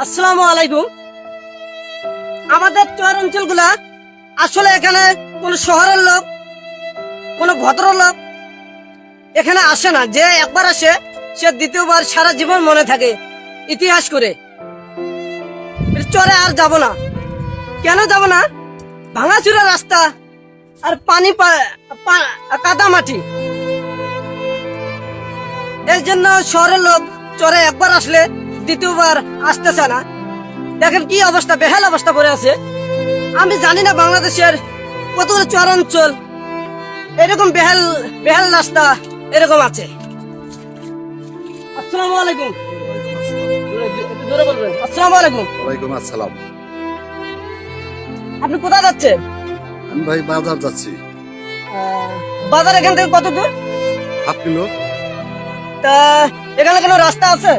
আসসালামু আলাইকুম। আমাদের চর অঞ্চলগুলা আসলে এখানে কোন শহরের লোক, কোন ভদ্রলোক এখানে আসে না। যে একবার আসে সে দ্বিতীয়বার সারা জীবন মনে থাকে ইতিহাস করে। চরে আর যাব না। কেন যাব না? ভাঙাচুরা রাস্তা আর পানি কাদা মাটি, এই জন্য শহরের লোক চরে একবার আসলে দ্বিতীয়বার আসতে চায় না। দেখেন কি অবস্থা, বেহাল অবস্থা পড়ে আছে। আমি জানি না বাংলাদেশের কতগুলো চর অঞ্চল এরকম বেহাল বেহাল রাস্তা এরকম আছে। আসসালামু আলাইকুম। একটু জোরে বলবেন। আসসালামু আলাইকুম। ওয়ালাইকুম আসসালাম। আপনি কোথায় যাচ্ছেন? আমি ভাই বাজার যাচ্ছি। বাজার এখান থেকে কত দূর? Half kilo. তা এখানে কোনো রাস্তা আছে?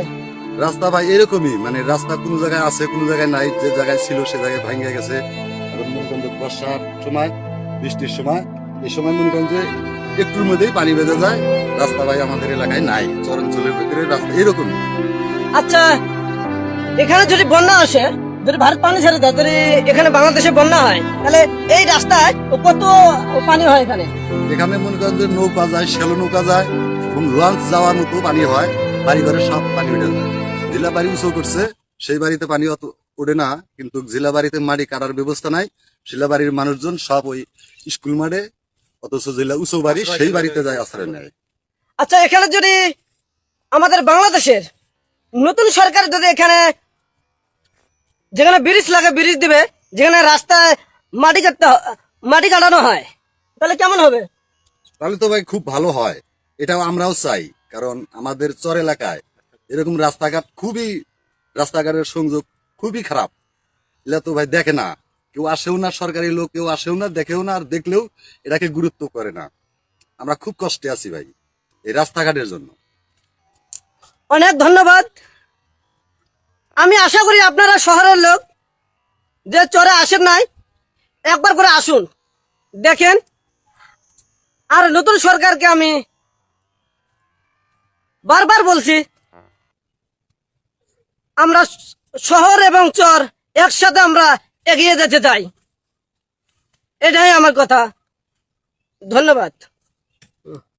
রাস্তা ভাই এরকমই, মানে রাস্তা কোনো জায়গায় আছে কোনো জায়গায় নাই। যে জায়গায় ছিল সে জায়গায় ভাঙে গেছে। এখন মনে করেন যে বর্ষার সময়, বৃষ্টির সময়, এই সময় মনে করেন যে একটুর মধ্যেই পানি বেঁধে যায়। রাস্তা ভাই আমাদের এলাকায় নাই। চরাঞ্চলের ভিতরে রাস্তা এরকম। আচ্ছা, এখানে যদি বন্যা আসে, যদি ভারত পানি ছেড়ে দেয়, যদি এখানে বাংলাদেশে বন্যা হয়, তাহলে এই রাস্তায় কত পানি হয় এখানে? এখানে মনে করেন যে নৌকা যায়, শ্যালো নৌকা যায় এবং লঞ্চ যাওয়ার মতো পানি হয়। বাড়ি ঘরে সব পানি উঠে যায়। জেলা বাড়ি উঁচু করছে, সেই বাড়িতে পানি অত ওঠে না, কিন্তু জেলা বাড়িতে মাটি কাটার ব্যবস্থা নাই। জেলা বাড়ির মানুষজন সব ওই স্কুল মাঠে, অথচ জেলা উঁচু বাড়ি সেই বাড়িতে যায় আশ্রয় নেয়। আচ্ছা, এখানে যদি আমাদের বাংলাদেশের নতুন সরকার যদি এখানে যেখানে ব্রিজ লাগে ব্রিজ দিবে, যেখানে রাস্তায় মাটি কাটানো হয়, তাহলে কেমন হবে? তাহলে তো ভাই খুব ভালো হয়। এটাও আমরাও চাই, কারণ আমাদের চর এলাকায় এরকম রাস্তাঘাট খুবই, রাস্তাঘাটের সংযোগ খুবই খারাপ। এগুলা তো ভাই দেখে না, কেউ আসেও না, সরকারি লোক কেউ আসেও না, দেখেও না, আর দেখলেও এটাকে গুরুত্ব করে না। আমরা খুব কষ্টে আছি ভাই এই রাস্তাঘাটের জন্য। অনেক ধন্যবাদ। আমি আশা করি আপনারা শহরের লোক যে চরে আসেন নাই, একবার করে আসুন, দেখেন। আর নতুন সরকারকে আমি বারবার বলছি, আমরা শহর এবং চর একসাথে আমরা এগিয়ে যেতে চাই। এটাই আমার কথা। ধন্যবাদ।